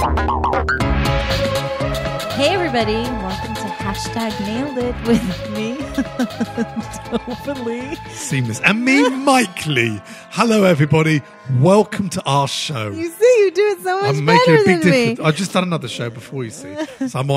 Hey everybody, welcome to #Nailed It with me, Tova Lee. Seamless. And me, Mike Lee. Hello everybody, welcome to our show. You see, you do it so much I'm making better a big than difference. me. I've just done another show before, you see. So I'm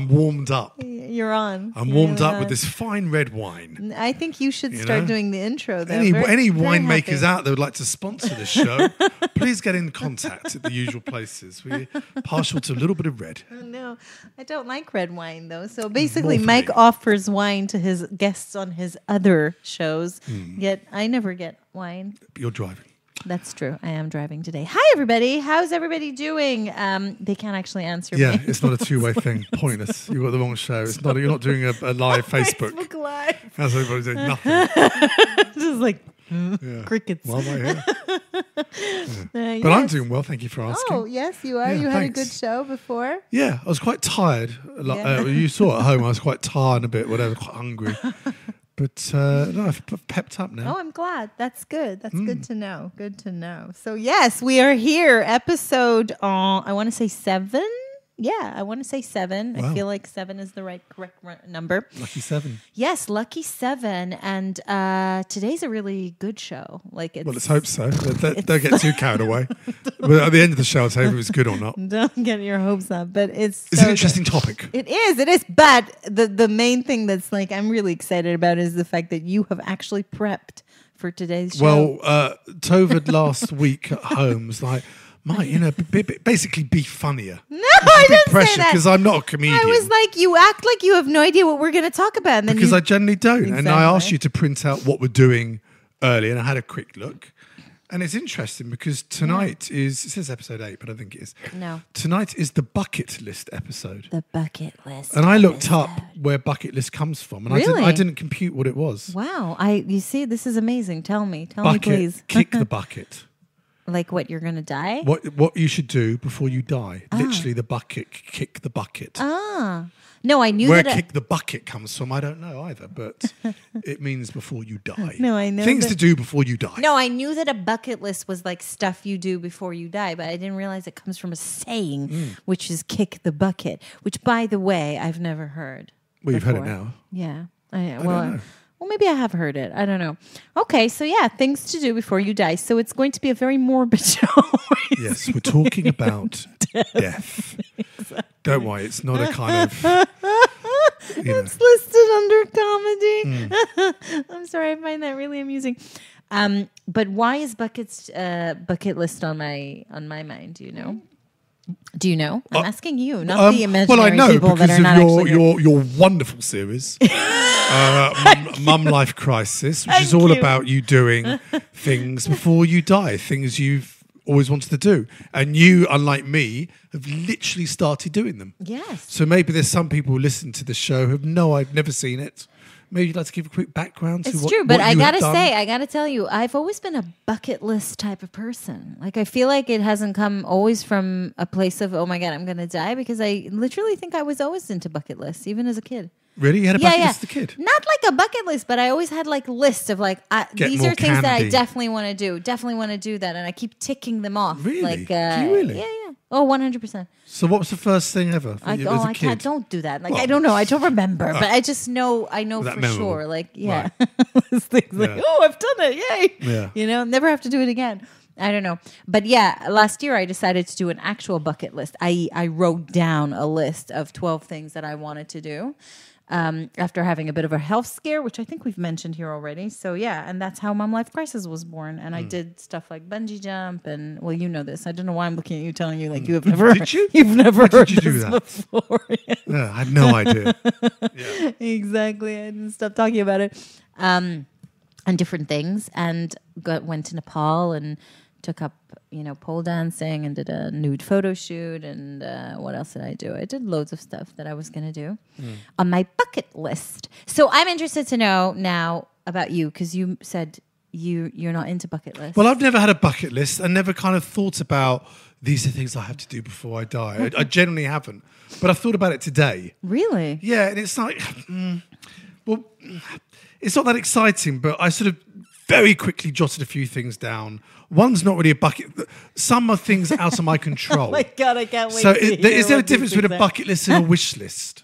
warmed up. You're on. I'm warmed up with this fine red wine. I think you should start doing the intro though. Any Very winemakers happy. out there would like to sponsor this show, please get in contact at the usual places. We're partial to a little bit of red. No, I don't like red wine though. So basically, More for Mike me. offers wine to his guests on his other shows, yet I never get wine. You're driving. That's true. I am driving today. Hi, everybody. How's everybody doing? They can't actually answer Yeah, me. it's not a two-way thing. Pointless. You've got the wrong show. It's not. You're not doing a live Facebook. Facebook Live. How's everybody doing? Nothing. Just like Yeah. crickets. Why am I here? But Yes. I'm doing well. Thank you for asking. Oh, yes, you are. Yeah, you had a good thanks. show before. Yeah, I was quite tired. Yeah. You saw at home, I was quite tired and a bit, whatever, quite hungry. But no, I've pepped up now. Oh, I'm glad. That's good. That's good to know. Good to know. So, yes, we are here. Episode, I want to say 7. Yeah, I want to say 7. I Wow. feel like 7 is the correct number. Lucky 7. Yes, lucky 7. And today's a really good show. Like, it's, Well, let's hope so. Don't get too carried away. But at the end of the show, I'll tell you if it was good or not. Don't get your hopes up, but it's It's so an interesting topic. It is. But the main thing that's like I'm really excited about is the fact that you have actually prepped for today's show. Well, Tova last week at home was like, Mike, basically be funnier. no, I didn't say Pressure, that. because I'm not a comedian. I was like, you act like you have no idea what we're going to talk about, and then Because you, I generally don't. And I Exactly. asked you to print out what we're doing early, and I had a quick look. And it's interesting because tonight is, it says episode 8, but I think it is. No. Tonight is the bucket list episode. the bucket list. And I looked up where bucket list comes from, and Really? I didn't compute what it was. Wow, you see, this is amazing. Tell me, Bucket, please. kick the bucket. Like what, you're going to die? What you should do before you die. Literally the bucket, kick the bucket. No, I knew Where that. kick the bucket comes from, I don't know either, but it means before you die. No, I know Things that- to do before you die. No, I knew that a bucket list was like stuff you do before you die, but I didn't realize it comes from a saying, which is kick the bucket, which, by the way, I've never heard. Well, you've heard it before. now. Yeah. don't know. Well, maybe I have heard it. I don't know. Okay, so yeah, things to do before you die. So it's going to be a very morbid show. Yes, we're talking about death. Don't worry, it's not a kind of. You know. It's listed under comedy. I'm sorry, I find that really amusing. But why is bucket list on my mind? Do you know? Do you know? I'm asking you, not the imaginary well, I know people that because are not of actually here. your wonderful series, Mum Life Crisis, which is Thank all you. about you doing things before you die, things you've always wanted to do, and you, unlike me, have literally started doing them. Yes. So maybe there's some people who listen to the show who have I've never seen it. Maybe you'd like to give a quick background to It's what true, but what I you have gotta done. say, I gotta tell you, I've always been a bucket list type of person. Like, I feel like it hasn't come always from a place of, oh my God, I'm gonna die, because I literally think I was always into bucket lists, even as a kid. Really? You had a bucket list as a kid? Not like a bucket list, but I always had like lists of like, Get these more are things that I candy. definitely want to do. Definitely want to do that. And I keep ticking them off. Really? Like, Do you really? Yeah. Oh, 100%. So what was the first thing ever as a I kid? can't, don't do that. Like, Well, I don't know. I don't remember, but I just know, I know that for memorable. sure. Like, yeah. Right. Those things like, Yeah. oh, I've done it. Yay. Yeah. You know, never have to do it again. I don't know. But yeah, last year I decided to do an actual bucket list. I wrote down a list of 12 things that I wanted to do. After having a bit of a health scare, which I think we've mentioned here already. So yeah, and that's how Mom Life Crisis was born. And I did stuff like bungee jump, and well, you know this. I don't know why I'm looking at you, telling you like you have never. Did you? You've never Why did heard you do this that? before. Yeah, I had no idea. Yeah. Exactly. I didn't stop talking about it. And different things, and went to Nepal and took up, pole dancing and did a nude photo shoot. And what else did I do? I did loads of stuff that I was going to do on my bucket list. So I'm interested to know now about you, because you said you're not into bucket lists. Well, I've never had a bucket list. I never kind of thought about these are things I have to do before I die. I generally haven't. But I've thought about it today. Really? Yeah, and it's like, well, it's not that exciting, but I sort of very quickly jotted a few things down. One's not really a bucket. Some are things out of my control. Oh my God, I can't wait So to is hear there a what these difference between a things are. bucket list and a wish list?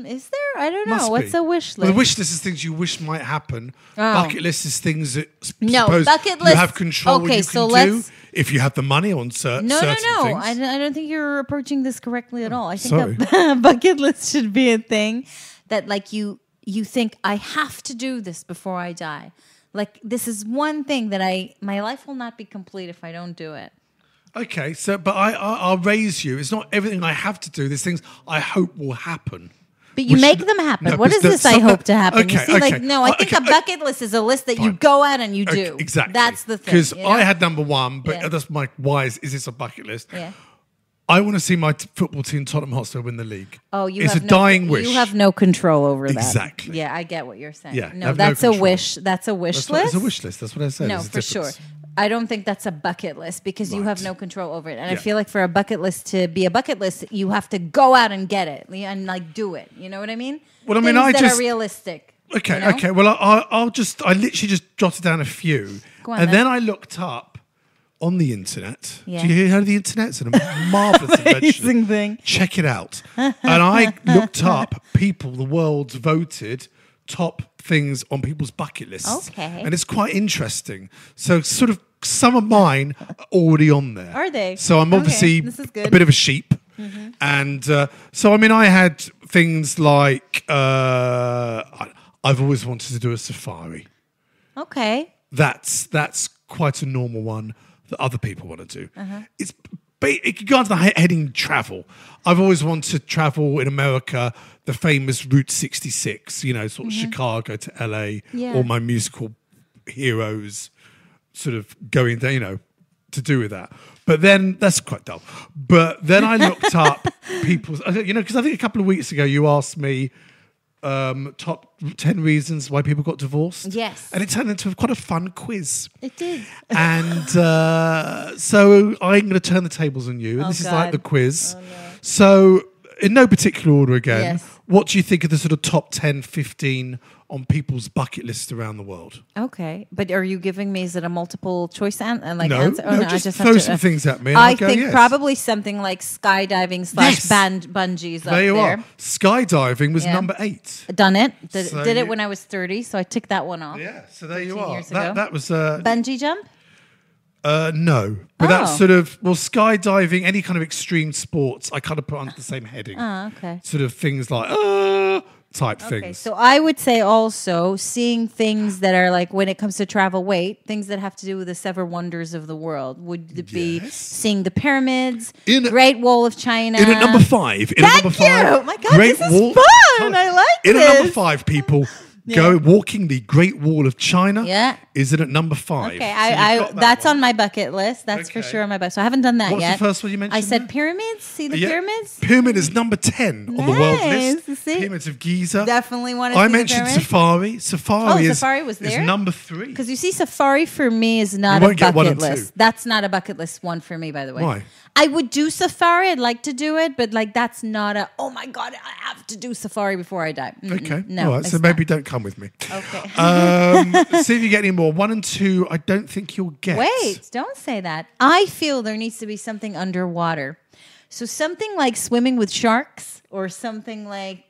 Is there? I don't know. Must What's be. a wish Well, list? the wish list is things you wish might happen. Oh. Bucket list is things that No, suppose bucket you list- have control okay, you so can do let's- if you have the money on certain No. things. I don't think you're approaching this correctly at all. I Sorry. think a bucket list should be a thing that, like, you think I have to do this before I die. Like, this is one thing that my life will not be complete if I don't do it. Okay, so but I'll raise you. It's not everything I have to do. There's things I hope will happen. But you Which- make them happen. No, What is because this I some- hope to happen? Okay, you see, like, okay. no, I think Okay, a bucket list is a list that you fine. go out and you do. Okay, exactly. That's the thing. Because you know? I had number one, but Yeah. that's my why is this a bucket list? Yeah. I want to see my football team, Tottenham Hotspur, win the league. Oh, you it's have a dying wish. You have no control over that. Exactly. Yeah, I get what you're saying. Yeah, no, have no that's a control. wish. That's a wish That's what- list. it's a wish list. That's what I said. No, There's a for sure. difference. I don't think that's a bucket list because you Right. have no control over it. And I Yeah. feel like for a bucket list to be a bucket list, you have to go out and get it and like do it. You know what I mean? Well, I mean, Things I that just- are realistic. Okay, you know? okay. Well, I literally just jotted down a few, Go on, and then. then I looked up on the internet. Yeah. Do you hear of the internet? It's a marvelous invention. Amazing thing. Check it out. And I looked up the world's voted top things on people's bucket lists. Okay. And it's quite interesting. So sort of some of mine are already on there. Are they? So I'm Okay, obviously this is a good. bit of a sheep. And so, I mean, I had things like I've always wanted to do a safari. Okay. That's quite a normal one that other people want to do. Uh-huh. It could go under the heading travel. I've always wanted to travel in America, the famous Route 66, you know, sort of Chicago to LA, Mm-hmm. Yeah. all my musical heroes sort of going there, you know, to do with that. But then that's quite dull. But then I looked up people's, you know, because I think a couple of weeks ago you asked me top 10 reasons why people got divorced. Yes. And it turned into quite a fun quiz. It did. And so I'm going to turn the tables on you. And Oh, this is God. like the quiz. Oh, no. So, in no particular order again, Yes. what do you think of the sort of top 10, 15 on people's bucket lists around the world? Okay, but are you giving me, is it a multiple choice answer? No, just throw some things at me and I I'll go, think yes. probably something like skydiving / Yes. bungees up There you there. are. Skydiving was Yeah. number 8. Done it. Did So it you- when I was 30, so I took that one off. Yeah, so there you 13 are. years ago. That was Bungee jump? no, but Oh. that's sort of skydiving, any kind of extreme sports. I kind of put under the same heading. Oh, okay. Sort of things like type Okay, things. so I would say also seeing things that are like when it comes to travel, things that have to do with the seven wonders of the world. Would it be Yes. seeing the pyramids, In- Great Wall of China? In at number 5. Thank you! My God, this is fun! I like In at number this. 5, people go walking the Great Wall of China. Yeah. Is it at number 5? Okay, So you've got that that's one. on my bucket list. That's for Okay. sure on my bucket. So I haven't done that What's yet. the first one you mentioned I said there? pyramids. See the Yeah. pyramids? Pyramid is number 10 on the world Nice, list. see? Pyramids of Giza. Definitely want to I see the mentioned pyramids. Safari. Safari is Safari was there? is number 3. Because you see, safari for me is not You a won't get one bucket and list. two. That's not a bucket list one for me, by the way. Why? I would do safari. I'd like to do it, but like that's not a. Oh my god, I have to do safari before I die. Mm-mm. Okay. No. All right. So it's maybe not. don't come with me. Okay. See if you get any more. 1 and 2, I don't think you'll get. Wait, don't say that. I feel there needs to be something underwater. So something like swimming with sharks or something like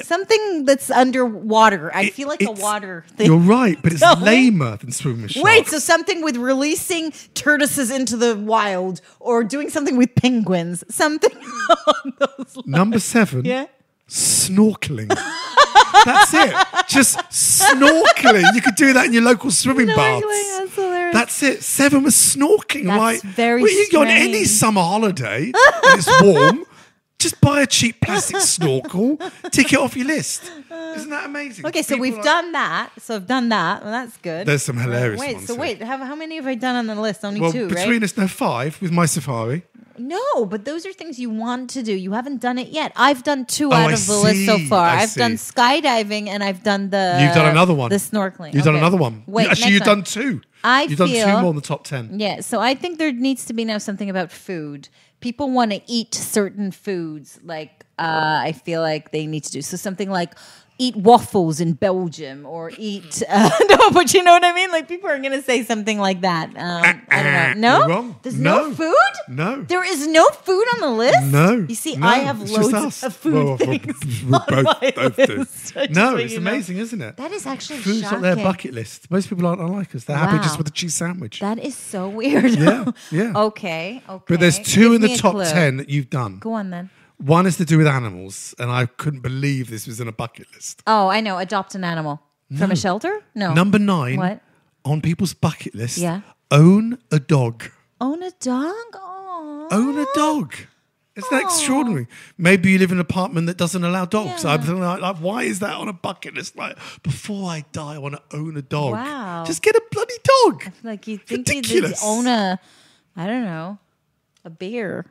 something that's underwater. I feel like a It's- water thing. You're right, but it's Tell me. lamer than swimming with sharks. Wait, so something with releasing tortoises into the wild or doing something with penguins. Something on those lines. Number 7, Yeah. snorkeling. That's it. Just snorkeling. You could do that in your local swimming baths. Snorkeling, that's hilarious. That's it. 7 was snorkeling. That's Like, very well, you go on any strange. summer holiday and it's warm, just buy a cheap plastic snorkel, tick it off your list. Isn't that amazing? Okay, so People we've are- done that. So I've done that. Well, that's good. There's some hilarious Wait, ones so here. wait, how many have I done on the list? Only Well, 2, between right? us, no, 5 with my safari. No, but those are things you want to do. You haven't done it yet. I've done 2 Oh, out I of the list so see, far. I I've see. done skydiving and I've done the. You've done another one. The snorkeling. You've done Okay. another one. Wait, Actually, next you've one. done 2. I You've done 2 feel- more in the top 10. Yeah, so I think there needs to be now something about food. People want to eat certain foods. Like I feel like they need to do so something like eat waffles in Belgium or eat. No, but you know what I mean. Like people are gonna say something like that. I don't know. No, You're wrong. there's no food. No. There is no food on the list? No. You see, no, I have it's just loads us. of food things on my both list. do. No, it's amazing, isn't it? That is actually Food's shocking. on their bucket list. Most people aren't like us. They're happy just Wow. with a cheese sandwich. That is so weird. Yeah, yeah. Okay. But there's two Give in the me a top clue. 10 that you've done. Go on then. One is to do with animals, and I couldn't believe this was in a bucket list. Oh, I know. Adopt an animal from a shelter? No. Number 9 What? on people's bucket list. Yeah. Own a dog. Own a dog? Oh. Own a dog. Isn't that extraordinary? Maybe you live in an apartment that doesn't allow dogs. Yeah. I'm thinking like, why is that on a bucket list? Like, before I die, I want to own a dog. Wow. Just get a bloody dog. Like you think you'd Ridiculous. own a, I don't know, a bear.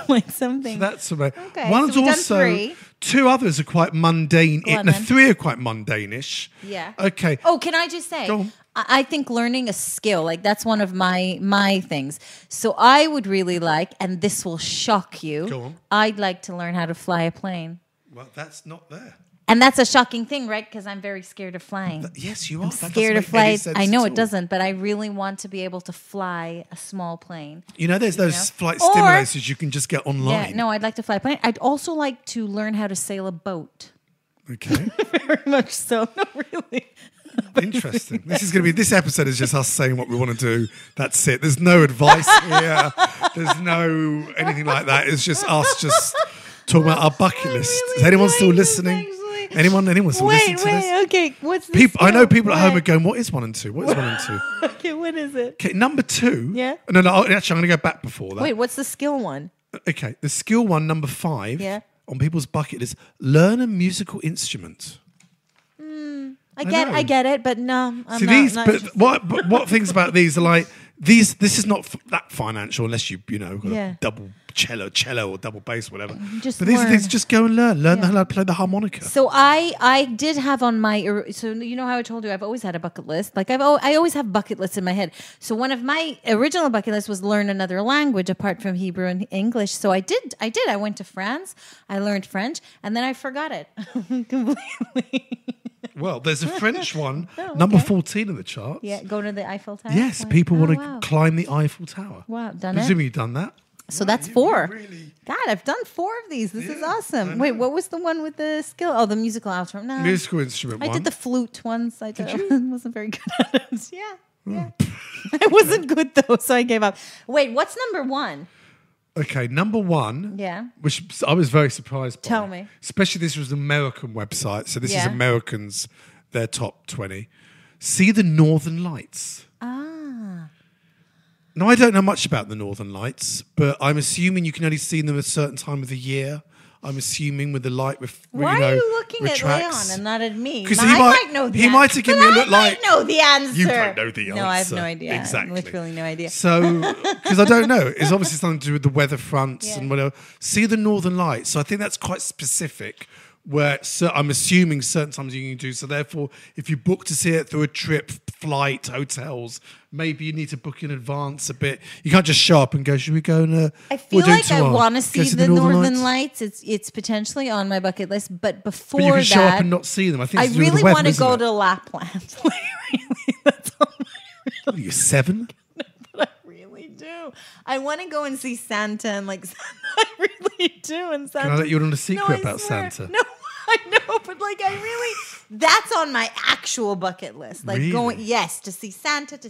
Like something. That's amazing. Okay, One's so we've done also 3. 2 others are quite mundane. Go on The then. 3 are quite mundane-ish. Yeah. Okay. Oh, can I just say? Go on. I think learning a skill, like that's one of my things. So I would really like, and this will shock you. Go on. I'd like to learn how to fly a plane, Well, that's not there. and that's a shocking thing, right? Because I'm very scared of flying. Yes, you are. That doesn't Scared of make any flight. sense I know at it all. doesn't, but I really want to be able to fly a small plane. You know, there's those flight Or- stimulators you can just get online. Yeah, no, I'd like to fly a plane. I'd also like to learn how to sail a boat. Okay. Very much so. No, really. Interesting. This episode is just us saying what we want to do. That's it. There's no advice here. There's no anything like that. It's just us just talking about our bucket list. Is anyone still listening? Anyone still listening to this? Okay. What's the People, I know skill? people at home are What? going, what is 1 and 2? What is 1 and 2? Okay, what is it? Okay, number 2. Yeah. No, actually, I'm going to go back before that. Wait, what's the skill one? Okay, the skill one, number 5, Yeah. on people's bucket list, learn a musical instrument. I know. get it, but no, I'm See not, these, not but interested. what things about these are like these? This is not that financial unless you got Yeah. a double cello or double bass, whatever. Just but these are learn. things. Just go and learn Yeah. how to play the harmonica. So I did have on my, so you know how I told you I've always had a bucket list. Like I always have bucket lists in my head. So one of my original bucket lists was learn another language apart from Hebrew and English. So I did. I went to France. I learned French, and then I forgot it completely. Well, there's a French one, Oh, number okay. 14 in the charts. Yeah, go to the Eiffel Tower. Yes, Wow. people Oh, want to wow. climb the Eiffel Tower. Wow, done it. Presumably you've done that. So that's you 4. really- God, I've done 4 of these. This is Yeah, I awesome. know. Wait, what was the one with the skill? Oh, the musical outro. No, Musical instrument I one. did the flute once. I did. you? Wasn't very good at it. Yeah. I wasn't good though, so I gave up. Wait, what's number 1? Okay, number 1. Yeah. Which I was very surprised by. Tell me. Especially this was an American website, so this is Yeah. Americans, their top 20. See the Northern Lights. Ah. Now, I don't know much about the Northern Lights, but I'm assuming you can only see them at a certain time of the year. I'm assuming with the light, Why are you looking at Leon retracts. and not at me? 'Cause Now, he I might- might know the he answer. might have given but me a look I like, might know the answer. You don't know the answer. No, I have no idea. Exactly. Literally no idea. So, because I don't know, it's obviously something to do with the weather fronts Yeah. and whatever. See the Northern Lights. So I think that's quite specific. Where I'm assuming certain times you can do. So therefore, if you book to see it through a trip, flight, hotels, maybe you need to book in advance a bit. You can't just show up and go, "Should we go and?" I feel like I want to Go see the Northern Lights. It's potentially on my bucket list, but before But you can that, show up and not see them. I think I it's to do with really the weather, want to isn't go it? to Lapland. Like, really, that's all What are you 7? I really do. I want to go and see Santa and like I really do. And Santa. Can I let you in on a secret I about swear. Santa? No, I know, but like I really, that's on my actual bucket list. Like Really? going, yes, to see Santa's,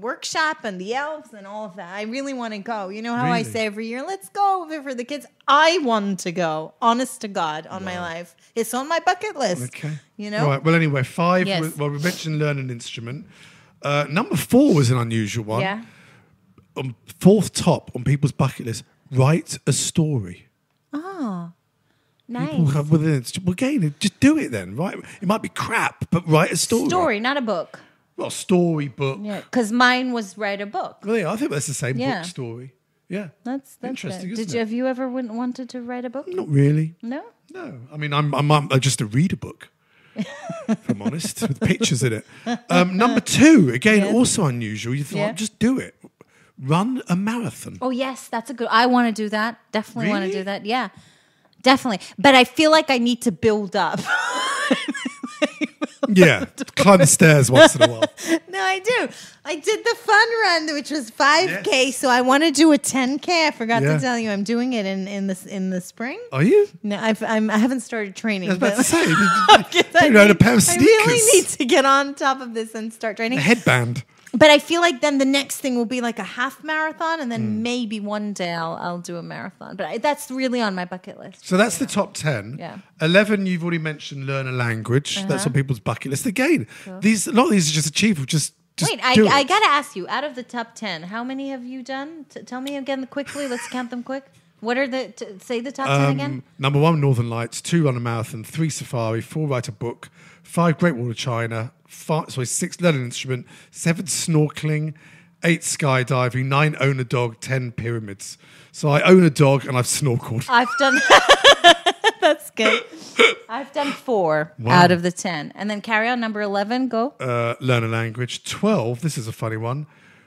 workshop and the elves and all of that. I really want to go. You know how I Really? say every year, let's go for the kids. I want to go. Honest to God, on my life, it's on my bucket list. Okay. You know. Right. Well, anyway, 5. Yes. Well, we mentioned learn an instrument. Number 4 was an unusual one. Yeah. 4th top on people's bucket list. Write a story. Oh, nice. People have within it. Well, again, just do it then, right? It might be crap, but write a story. Story, not a book. Well, story book. Yeah, because mine was write a book. Well, yeah, I think that's the same Yeah. book story. Yeah. That's Interesting, it. isn't Did you it? have you ever wanted to write a book? Not really. No. No. I mean, I'm just a reader book. If I'm honest, with pictures in it. Number 2, again, Yes. also unusual. You thought, Yeah. just do it. Run a marathon. Oh yes, that's a good. I want to do that. Definitely want to Really? do that. Yeah. definitely. But I feel like I need to build up. Yeah, climb the stairs once in a while. No, I do. I did the fun run, which was 5K. So I want to do a 10K. I forgot to tell you, I'm doing it in the spring. Are you? No, I haven't started training. I was about to say, I own a pair of sneakers. I really need to get on top of this and start training. A headband. But I feel like then the next thing will be like a half marathon, and then maybe one day I'll do a marathon. But that's really on my bucket list. So that's the top 10. Yeah. 11, you've already mentioned, learn a language. That's on people's bucket list. Again, a lot of these are just achievable. Just Wait, do I it. got to ask you, out of the top 10, how many have you done? Tell me again quickly. Let's count them quick. What are say the top 10 again? Number 1, Northern Lights. 2, run a marathon. 3, safari. 4, write a book. 5, Great Wall of China. 6, learn an instrument. 7, snorkeling. 8, skydiving. 9, own a dog. 10, pyramids. So I own a dog and I've snorkeled. I've done... That's good. I've done 4 out of the 10. And then carry on, number 11, go. Learn a language. 12, this is a funny one.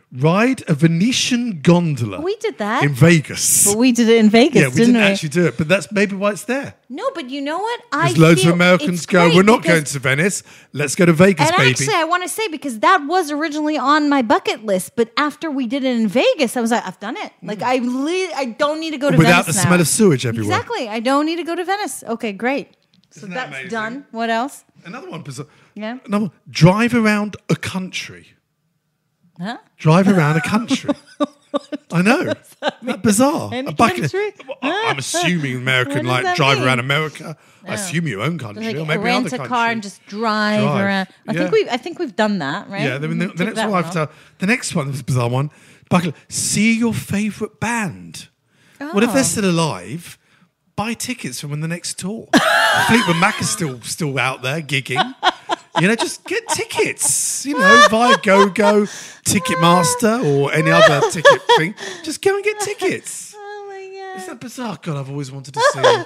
Ride a Venetian gondola. We did that. In Vegas. But we did it in Vegas, Yeah, we didn't didn't we? actually do it, but that's maybe why it's there. No, but you know what? Because loads of Americans go, we're not going to Venice. Let's go to Vegas, and baby. actually, I want to say, because that was originally on my bucket list, but after we did it in Vegas, I was like, I've done it. Like, I don't need to go to Without Venice the now. smell of sewage everywhere. Exactly. I don't need to go to Venice. Okay, great. So Isn't that that's amazing? done. What else? Another one. Yeah. Another one. Drive around a country. Huh? Drive around a country. I know. That's bizarre. Any A bucket- country? Well, I'm assuming American, What does like, that drive mean? around America. I assume your own country, Like or maybe rent another a country. car and just drive around. I think we've done that, right? Yeah, the Tick next that one off. the next one was a bizarre one. Bucket. See your favourite band. Well, if they're still alive, buy tickets from when the next tour. Fleetwood Mac is still out there gigging. You know, just get tickets. You know, via GoGo, Ticketmaster, or any other ticket thing. Just go and get tickets. Oh my god! Isn't that bizarre? God, I've always wanted to see them.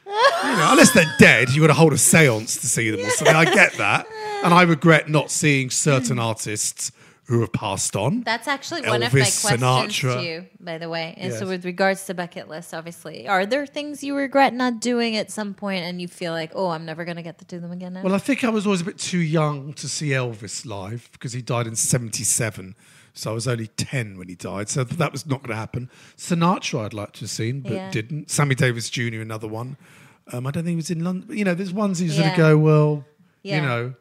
You know, unless they're dead, you've got to hold a seance to see them or something. I get that. And I regret not seeing certain artists who have passed on. That's actually one of my Elvis, questions Sinatra. to you, by the way. And Yes. so with regards to bucket lists, obviously, are there things you regret not doing at some point and you feel like, oh, I'm never going to get to do them again now? Well, I think I was always a bit too young to see Elvis live because he died in 1977. So I was only 10 when he died. So that was not going to happen. Sinatra I'd like to have seen, but Yeah. didn't. Sammy Davis Jr., another one. I don't think he was in London. But, you know, there's ones you sort Yeah. of go, well, Yeah. you know,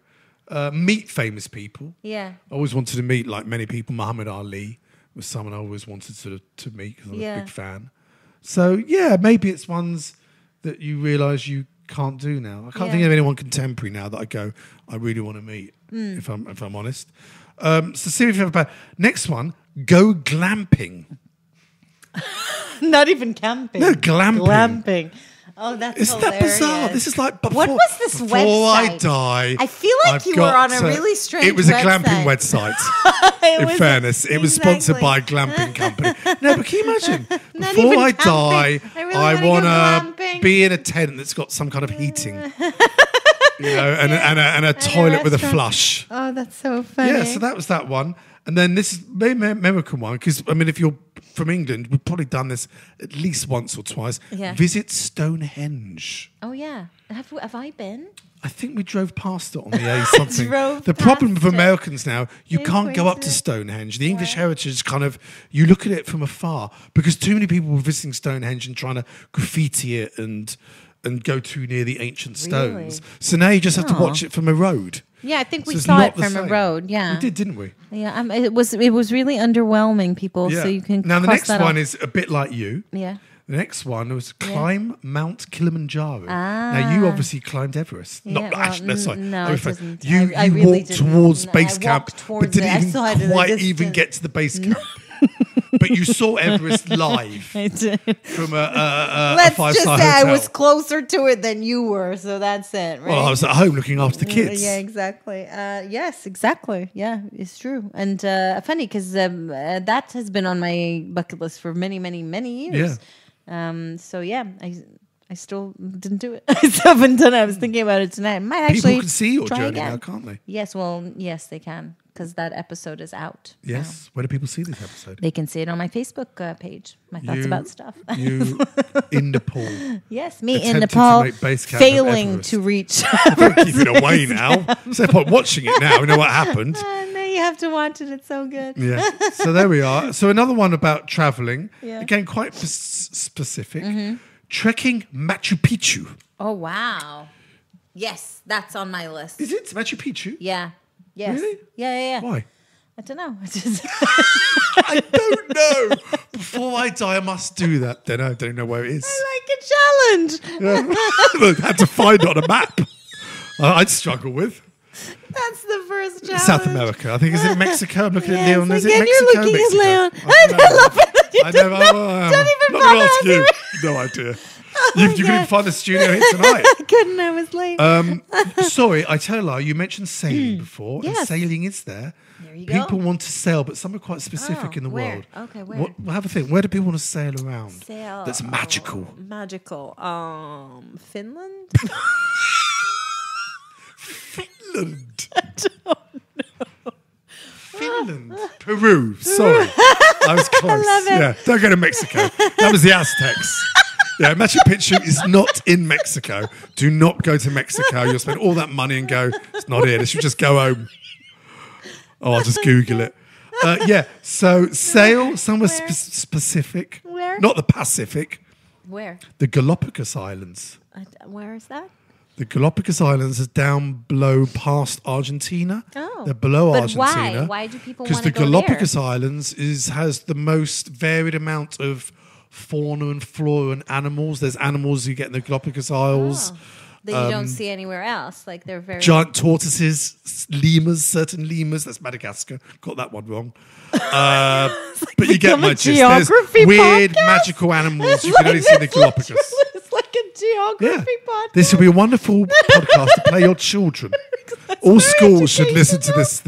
meet famous people. yeah. I always wanted to meet, like many people, Muhammad Ali was someone I always wanted to meet because I'm Yeah. a big fan. So, yeah, maybe it's ones that you realise you can't do now. I can't think of anyone contemporary now that I go, I really want to meet, if I'm honest. So see if you have a bad. Next one, go glamping. Not even camping. No, glamping. Glamping. Oh, that's Isn't hilarious. that bizarre? This is like before, What was this before I website? die. I feel like I've you got were on a to- really strange It was a website. glamping website. It In was- fairness, it was sponsored by a exactly. glamping company. No, but can you imagine? Not Before even I camping. die, I really I wanna want go to glamping. be in a tent that's got some kind of heating, you know, and a toilet with a restaurant. flush. Oh, that's so funny. Yeah, so that was that one. And then this is maybe an American one, because, I mean, if you're from England, we've probably done this at least once or twice. Yeah. Visit Stonehenge. Oh, yeah. Have I been? I think we drove past it on the A something. Drove The problem with past it. Americans now, you They can't go up went to to- Stonehenge. The English heritage kind of, you look at it from afar, because too many people were visiting Stonehenge and trying to graffiti it and go too near the ancient stones. Really? So now you just have to watch it from a road. Yeah, I think we So it's saw not it the from a same. road. Yeah, We did, didn't we? Yeah, it was really underwhelming, people. So you can Now the cross next that one off. is a bit like you. Yeah. The next one was climb Mount Kilimanjaro. Now you obviously climbed Everest. Yeah, Not well, actually, no, sorry. no, I I rephrase. didn't. You I really walked didn't. towards I base camp, walked but towards didn't it. I even saw it in the quite even distance. get to the base camp. But you saw Everest live I did. from a Let's just five-star say hotel. I was closer to it than you were, so that's it, right? Well, I was at home looking after the kids. Yeah, exactly. Yes, exactly. Yeah, it's true. And funny because that has been on my bucket list for many, many, many years. So yeah, I still didn't do it. I still haven't done it. I was thinking about it tonight. I might actually People can see your try journey again. now, can't they? Yes, well, yes, they can, because that episode is out. now. Yes. Where do people see this episode? They can see it on my Facebook page. My thoughts about stuff. You in Nepal. Yes, me in Attempting to Nepal, make base camp of failing Everest. to reach. Don't keep it away now. So upon watching it now, we know what happened. And then you have to watch it. It's so good. Yeah. So there we are. So another one about traveling. Yeah. Again, quite specific. Trekking Machu Picchu. Oh wow! Yes, that's on my list. Is it Machu Picchu? Yeah. Yes. Really? Yeah. Why? I don't know. I just I don't know. Before I die, I must do that. Then I don't know where it is. like a challenge. Look, I had to find it on a map. I'd struggle with. That's the first challenge. South America. I think is it Mexico? I'm looking at Leon. Is it again, Mexico? you're looking Mexico? at Leon. I don't know. love it that you I never. don't even not gonna bother ask you. asking No idea. Oh You my couldn't God. find the studio here tonight. I couldn't. I was late. Sorry, I tell a lie. You mentioned sailing before, and Yes. sailing is there. There you go. People want to sail, but some are quite specific Oh, in the where? world. Okay, where? What, have a think. Where do people want to sail around? Sail. That's magical. Magical. Finland. Finland. Finland. Peru. Sorry. I was close. love it. Yeah. Don't go to Mexico. That was the Aztecs. Yeah, Machu Picchu is not in Mexico. Do not go to Mexico. You'll spend all that money and go, it's not here. They should just go home. Oh, I'll just Google it. Yeah, so sail somewhere Where? specific. Where? Not the Pacific. Where? The Galapagos Islands. Where is that? The Galapagos Islands is down below past Argentina. Oh. They're below But Argentina. why? Why do people Because want to the go Galapagos Islands has the most varied amount of fauna and flora and animals. There's animals you get in the Galapagos Isles. Oh. That you don't see anywhere else? Like they're very Giant tortoises, lemurs, certain lemurs. That's Madagascar. Got that one wrong. But you get become a my gist. There's geography weird podcast. magical animals you can only see in the Galapagos. It's like a geography podcast. This will be a wonderful podcast to play your children. All schools should listen to this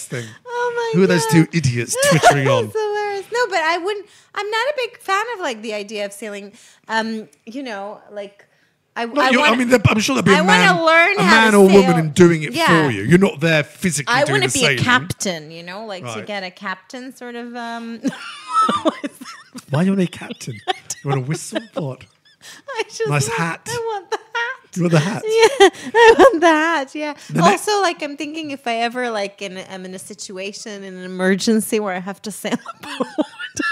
thing. Oh my Who are those God. two idiots twittering on? That's hilarious. No, but I wouldn't. I'm not a big fan of like the idea of sailing. You know, like I I'm sure there'll be I a wanna man, learn a how man to or sail. woman in doing it Yeah. for you. You're not there physically I doing want the to be sailing. a captain. You know, like to Right. get a captain sort of. Why are you a captain? You want a whistle? What? I just Nice want, hat. I want the hat. You want the hat? Yeah, I want the hat. Yeah. The Also, like, I'm thinking if I ever like I'm in a situation in an emergency where I have to sail a boat,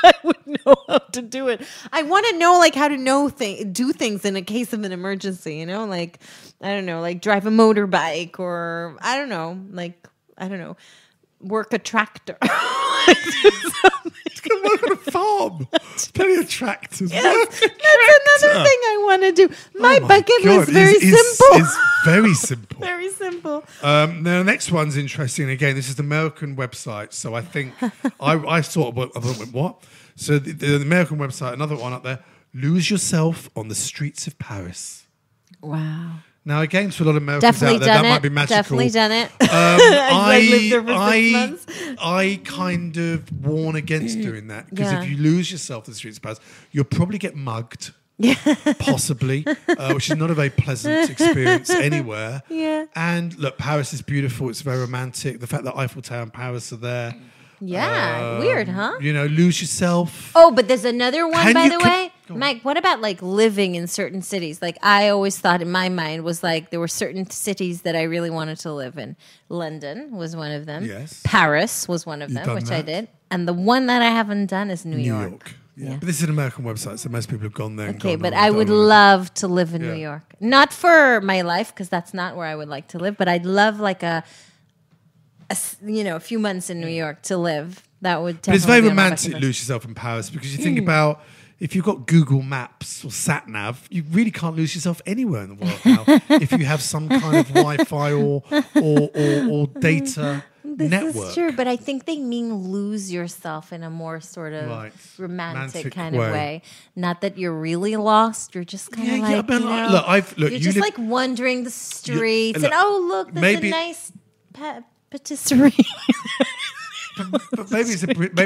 I would know how to do it. I want to know like how to do things in a case of an emergency. You know, like I don't know, like drive a motorbike or I don't know, work a tractor. You can work on a farm. There's plenty of tractors. Yes, Work a that's another tractor. thing I want to do. My Oh my bucket God, list very it's- simple. It's very simple. Very simple. Now, the next one's interesting. Again, this is the American website. So I think I thought, what? So the American website, another one up there. Lose yourself on the streets of Paris. Wow. Now, again, to a lot of Americans Definitely out there, done that it. might be magical. Definitely done it. I lived there for 6 months. I kind of warn against doing that because Yeah. if you lose yourself in the streets of Paris, you'll probably get mugged. Yeah. Possibly, which is not a very pleasant experience anywhere. Yeah. And look, Paris is beautiful. It's very romantic. The fact that Eiffel Tower and Paris are there. Yeah. Weird, huh? You know, lose yourself. Oh, but there's another one, Can by you the con- way. Go on. Mike, what about like living in certain cities? Like I always thought in my mind was like there were certain cities that I really wanted to live in. London was one of them. Yes. Paris was one of them, done which I that. did. And the one that I haven't done is New New York. York. Yeah. Yeah. But this is an American website, so most people have gone there. And Okay, gone, but "Oh, I don't would wanna-" love to live in Yeah. New York. Not for my life, because that's not where I would like to live. But I'd love like a few months in New York to live. That would. But it's very definitely be on my romantic bucket to list. lose yourself in Paris because you think about if you've got Google Maps or Sat Nav, you really can't lose yourself anywhere in the world now if you have some kind of Wi-Fi or data This network. is true, but I think they mean lose yourself in a more sort of Right. romantic Romantic kind way. of way. Not that you're really lost. You're just kind of like, but you know, look, you're you just live- like wandering the streets look, and look, there's maybe- a nice patisserie. but maybe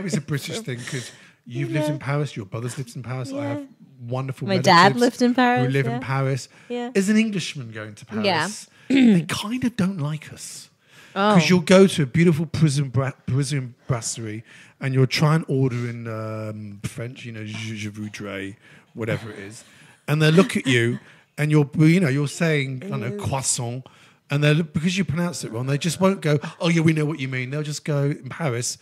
it's a British thing because you've lived in Paris, your brother's lived in Paris. I have wonderful My relatives dad lived in Paris, who live yeah. in Paris. Yeah. As an Englishman going to Paris, Yeah. they kind of don't like us. Oh. Because you'll go to a beautiful Parisian brasserie and you'll try and order in French, je voudrais, whatever it is. And they'll look at you and you're saying, I don't know, croissant. And because you pronounce it wrong, they just won't go, oh, yeah, we know what you mean. They'll just go, in Paris,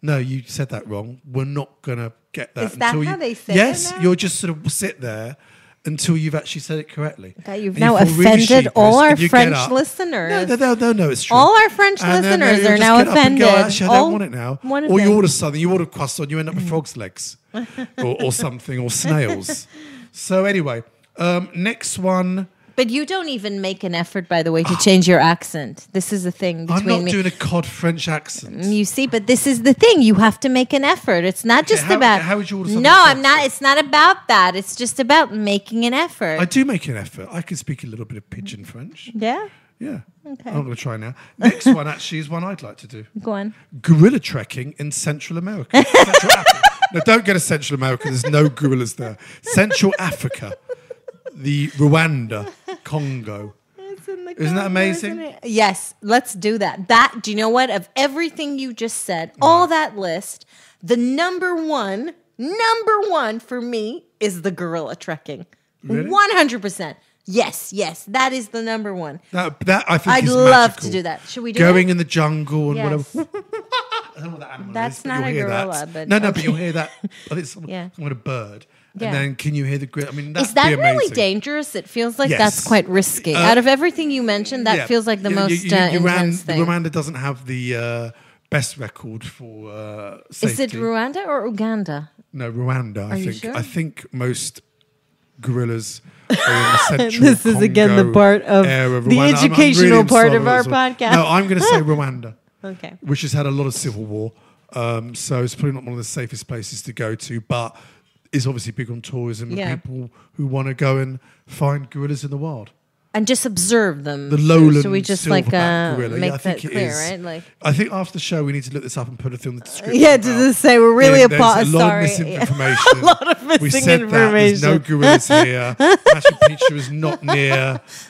no, you said that wrong. We're not going to get that. Is that until how they say yes, it now? you'll just sort of sit there until you've actually said it correctly. Okay, you've And you now feel really offended sheepish, all our and you get French up. listeners. No, they'll know it's true. All our French And then listeners you'll are just now get up and offended. go, actually, I All don't want it now. one of Or you them. order something, you order croissant, you end up with frog's legs or something, or snails. So anyway, next one. But you don't even make an effort, by the way, to change your accent. This is the thing I'm between not me. doing a cod French accent. You see, but this is the thing. You have to make an effort. It's not just how- about. how would you order something No, else? I'm not. It's not about that. It's just about making an effort. I do make an effort. I can speak a little bit of pidgin French. Yeah. Yeah. Okay. I'm going to try now. Next one actually is one I'd like to do. Go on. Gorilla trekking in Central America. Central Africa. No, don't go to Central America. There's no gorillas there. Central Africa. The Rwanda, Congo. Isn't that amazing? Yes, let's do that. Do you know what? Of everything you just said, all that list, the number one for me is the gorilla trekking. Really? 100%. Yes, that is the number one. That I think I'd is love magical. to do that. Should we do Going it? in the jungle and Yes. whatever. I don't know what that animal That's is, but not you'll a hear gorilla, that. but no, but okay. you'll hear that. I think it's Yeah. a bird. Yeah. And then can you hear the gorilla? I mean, that'd Is that be amazing. really dangerous? It feels like Yes. that's quite risky. Out of everything you mentioned, that Yeah. feels like the most intense thing. Rwanda doesn't have the best record for safety. Is it Rwanda or Uganda? No, Rwanda. I you think. sure? I think most gorillas are in the central This is again the Congo part of area the Rwanda. I'm educational really part sorry of our as well. podcast. No, I'm going to say Rwanda, Okay. which has had a lot of civil war. So it's probably not one of the safest places to go to, but is obviously big on tourism Yeah. and people who want to go and find gorillas in the wild. And just observe them. The lowland So we just like silverback gorilla. make I that think it clear, is. right? Like, I think after the show we need to look this up and put it on the description. yeah, to just say we're really there's a lot sorry. of misinformation. A lot of We missing said that there's no information. gorillas here. Machu Picchu is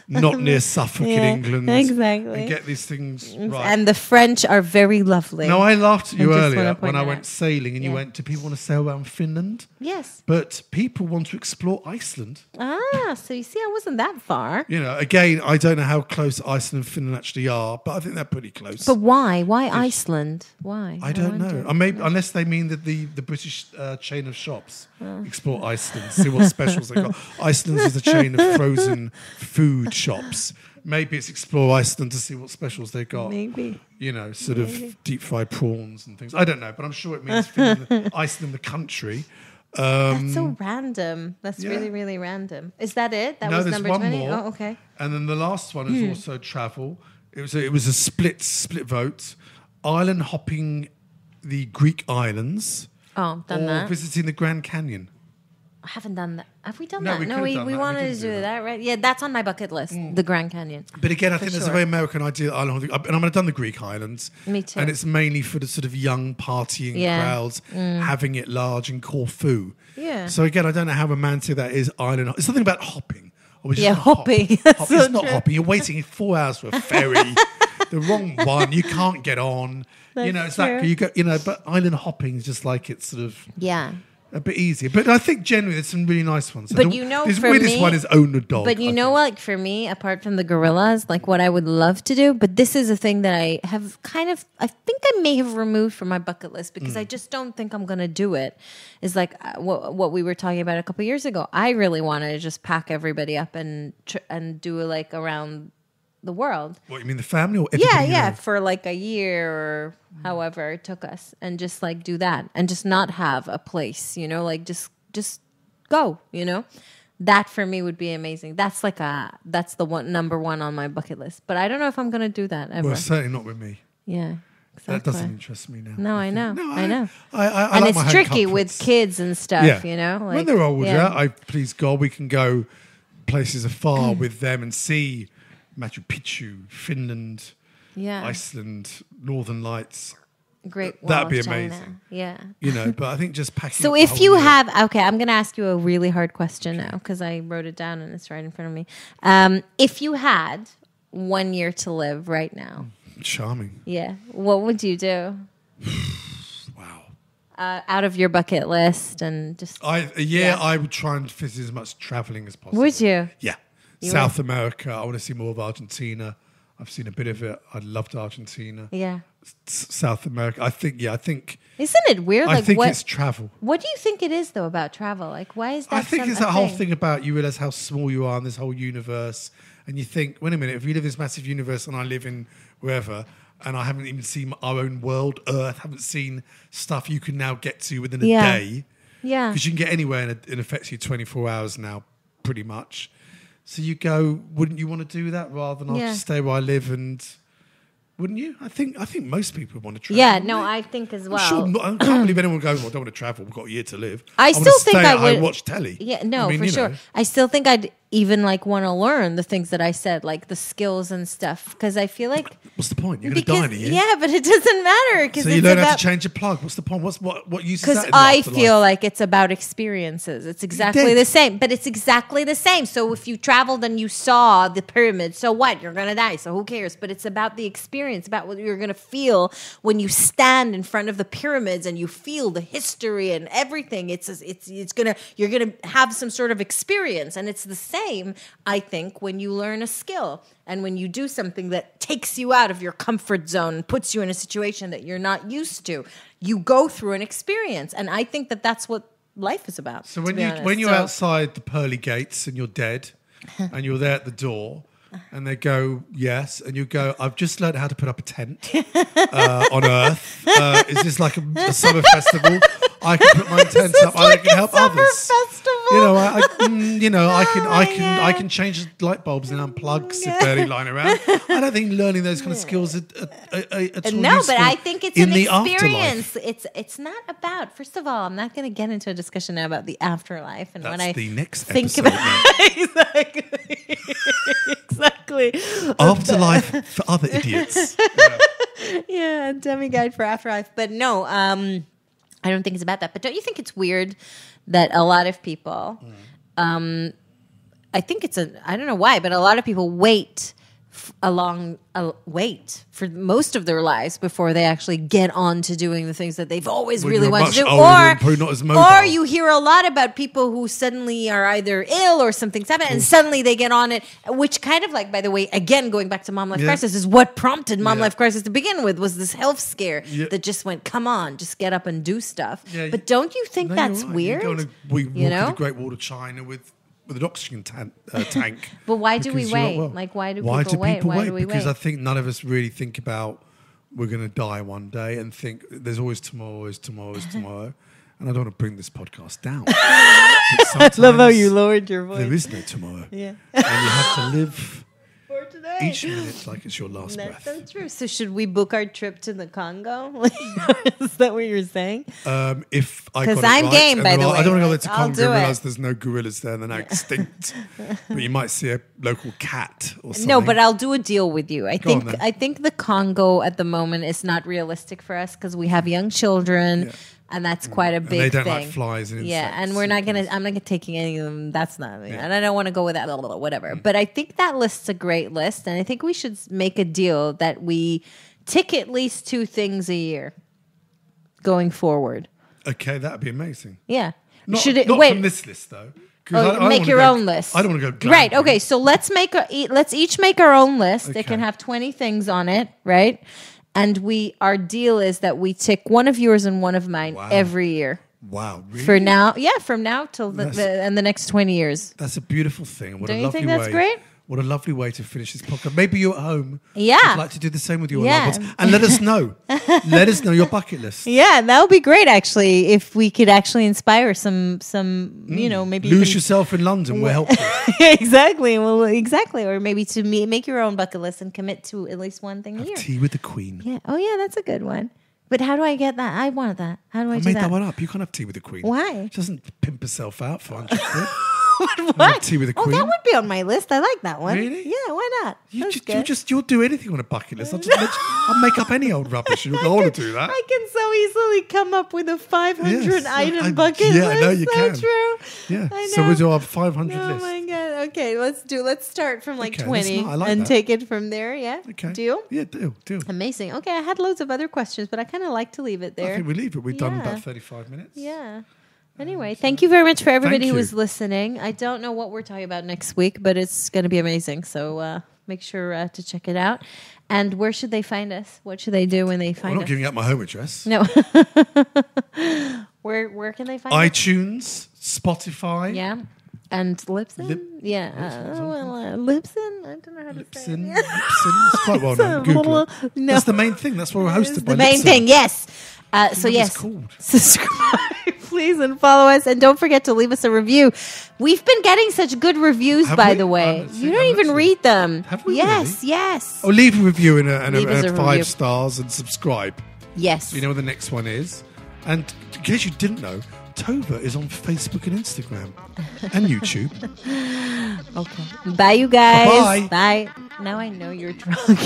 not near Suffolk in Yeah, England. exactly. And get these things right. And the French are very lovely. No, I laughed at you I just earlier wanna point when I that went out. sailing and you Yeah. went, do people want to sail around Finland? Yes. But people want to explore Iceland. So you see, I wasn't that far. Again, I don't know how close Iceland and Finland actually are, but I think they're pretty close. But why? Why Iceland? Why? I don't know. wonder. I may, unless they mean that the British chain of shops explore Iceland, see what specials they got. Iceland is a chain of frozen food shops. Maybe it's explore Iceland to see what specials they got. Maybe. Sort of deep fried prawns and things. I don't know, but I'm sure it means Finland, Iceland, the country. That's so random. That's yeah. really, really random. Is that it? That No, was there's number one 20? more. Oh, okay. And then the last one is also travel. It was a split vote. Island hopping the Greek islands Oh, done or that. visiting the Grand Canyon. I haven't done that. Have we done No, that? we No, could've we done that. We wanted didn't to do do that. that, right? Yeah, that's on my bucket list. The Grand Canyon. But again, I think there's a sure. very American idea. And I mean, I've done the Greek islands. Me too. And it's mainly for the sort of young partying Yeah. crowds having it large in Corfu. Yeah. So again, I don't know how romantic that is. Island. It's something about hopping. Or we just Yeah, not hop. hopping. That's Hop. so It's not true. hopping. You're waiting 4 hours for a ferry. The wrong one. You can't get on. That's It's that true. you go. But island hopping is just like it's sort of Yeah. a bit easier. But I think generally there's some really nice ones. But this for weirdest me, one is own a dog. But I think. like for me, apart from the gorillas, like what I would love to do, but this is a thing that I have I think I may have removed from my bucket list because I just don't think I'm going to do it. Is like what we were talking about a couple of years ago. I really wanted to just pack everybody up and do like around the world. What, you mean the family or Yeah, everybody you yeah, know? for like a year or however it took us, and just like do that, and just not have a place, like just go, That for me would be amazing. That's the number one on my bucket list. But I don't know if I'm gonna do that ever. Well, certainly not with me. Yeah, exactly. That doesn't interest me now. No, I know. I know. I And like it's my home tricky with comforts. kids and stuff, Yeah. Like, when they're older, yeah. please God, we can go places afar with them and see Machu Picchu, Finland, Yeah. Iceland, Northern Lights. Great Wall That'd be of China. amazing. Yeah. You know, but I think just packing. So up the if whole you year- have, okay, I'm going to ask you a really hard question now because I wrote it down and it's right in front of me. If you had 1 year to live right now, charming. yeah, what would you do? Wow. Out of your bucket list and just I would try and fit as much traveling as possible. would you? Yeah. You South America. I want to see more of Argentina. I've seen a bit of it. I loved Argentina. Yeah. South America. I think. Isn't it weird? I Like think what? it's travel. What do you think it is though about travel? Like why is that? I think it's a that whole thing about you realize how small you are in this whole universe, and you think, wait a minute, if we live in this massive universe and I live in wherever, and I haven't even seen our own world, Earth, haven't seen stuff you can now get to within a Yeah. day, Yeah. because you can get anywhere and it affects you 24 hours now, pretty much. So you go, wouldn't you want to do that rather than I'll Yeah. just stay where I live and... Wouldn't you? I think most people want to travel. Yeah, wouldn't no, they? I think as I'm well. sure I can't believe anyone goes, well, I don't want to travel. We've got a year to live. I wanna still think stay I at home, would- watch telly. Yeah, no, I mean, for you sure. know. I still think I'd even like want to learn the things that I said, like the skills and stuff, because I feel like What's the point? You're going to die in a year. yeah, but it doesn't matter because So it's you learn how about to change a plug. What's the point? What use is because that in the I afterlife? feel like it's about experiences. It's exactly did. the same, but it's exactly the same. So if you traveled and you saw the pyramid, so what? You're gonna die. So who cares? But it's about the experience, about what you're gonna feel when you stand in front of the pyramids and you feel the history and everything. You're gonna have some sort of experience, and it's the same. I think when you learn a skill and when you do something that takes you out of your comfort zone and puts you in a situation that you're not used to, you go through an experience, and I think that that's what life is about. So to when be you honest. when you're So- outside the pearly gates and you're dead, and you're there at the door, and they go yes, and you go, I've just learned how to put up a tent on Earth. Is this like a summer festival? I can put my tent This up. is like I can a help summer others. festival. You know, I yeah. can change light bulbs and unplug if they're only lying around. I don't think learning those kind of skills are at all No, useful but I think it's in an the experience. afterlife. It's not about. First of all, I'm not going to get into a discussion now about the afterlife and when That's I the next think episode. about exactly. Afterlife for other idiots. Yeah, Demi Guide for Afterlife. But no, I don't think it's about that. But don't you think it's weird that a lot of people, I think I don't know why, but a lot of people wait for most of their lives before they actually get on to doing the things that they've always When really you're wanted much to do. older and probably not as mobile. Or you hear a lot about people who suddenly are either ill or something's happened and suddenly they get on it, which kind of like, by the way, again, going back to Mom Life Yeah. Crisis, is what prompted Mom Yeah. Life Crisis to begin with, was this health scare Yeah. that just went, come on, just get up and do stuff. Yeah, but don't you think No, that's you're right. weird? We walk You know? in the Great Wall of China with an oxygen tank. But why do we because you're not wait? well. Like, why do people wait? Why do we Because wait? I think none of us really think about we're going to die one day and think there's always tomorrow, always tomorrow, always tomorrow. And I don't want to bring this podcast down. I lowered your There is no tomorrow. Yeah. And you have to live For today. each minute like it's your last That's so breath. true. So should we book our trip to the Congo? Is that what you're saying? If I 'Cause got it I'm right, game, and by there the are- way. I don't want to go there Like, to I'll Congo do and it. realize there's no gorillas there and they're now extinct. But you might see a local cat or something. No, but I'll do a deal with you. Go on, then. I think the Congo at the moment is not realistic for us because we have young children. Yeah. And that's quite a big they don't thing. like flies and yeah, insects and we're and not gonna. things. I'm not gonna taking any of them. That's not. Yeah. And I don't want to go with that. Blah, blah, blah, whatever. But I think that list's a great list, and I think we should make a deal that we tick at least 2 things a year going forward. Okay, that'd be amazing. Yeah. Not, should it not wait? from this list though. 'Cause I don't make wanna your go- own list. I don't want to go. Right. glamping. Okay. So let's let's each make our own list. It Okay. can have 20 things on it, right? And our deal is that we tick one of yours and one of mine Wow. every year Wow, really? for now. Yeah, from now till That's- and the next 20 years. That's a beautiful thing. What Don't a you lovely think that's way. great? What a lovely way to finish this podcast. Maybe you're at home. Yeah. Would like to do the same with your Yeah. loved ones. And let us know. Let us know your bucket list. Yeah, that would be great actually if we could actually inspire some maybe Lose even- yourself in London. We're helpful. exactly. Well, exactly. Or maybe to make your own bucket list and commit to at least one thing a Have year. tea with the Queen. Yeah. Oh, yeah. That's a good one. But how do I get that? I want that. How do I I do made that? that one up. You can't have tea with the Queen. Why? She doesn't pimp herself out for 100 quid. What? Tea with the Oh, Queen. that would be on my list. I like that one. Really? Yeah, why not? You'll do anything on a bucket list. I'll make up any old rubbish and you'll go, I want to do that. I can so easily come up with a 500 Yes, item bucket list. I know you so can. true. Yeah. I So know. we'll do our 500 Oh list. my god. Okay, let's start from like Okay, 20 I like and that. take it from there. Yeah. Okay. Deal? Yeah, deal. Amazing. Okay, I had loads of other questions, but I kind of like to leave it I there. think we leave it. We've done Yeah. about 35 minutes. Yeah. Anyway, thank you very much for everybody Thank who you. was listening. I don't know what we're talking about next week, but it's going to be amazing. So make sure to check it out. And where should they find us? What should they do when they I'm find not us? giving out my home address. No. Where can they find us? iTunes, Spotify. Yeah. And Libsyn? Libsyn? I don't know how to say it. Libsyn. Libsyn. It's quite well known. Google it. No. That's the main thing. That's why we're It's hosted by the main Libsyn. thing, yes. So what it's yes, called. subscribe, please, and follow us. And don't forget to leave us a review. We've been getting such good reviews, Have by we? the way. I'm not You sure- don't I'm even not sure. read them. Have we Yes, really? yes. Oh, leave a review and Leave us a 5 review. stars and subscribe. Yes. You know what the next one is. And in case you didn't know, Tova is on Facebook and Instagram and YouTube. Okay. Bye, you guys. Bye-bye. Bye. Now I know you're drunk.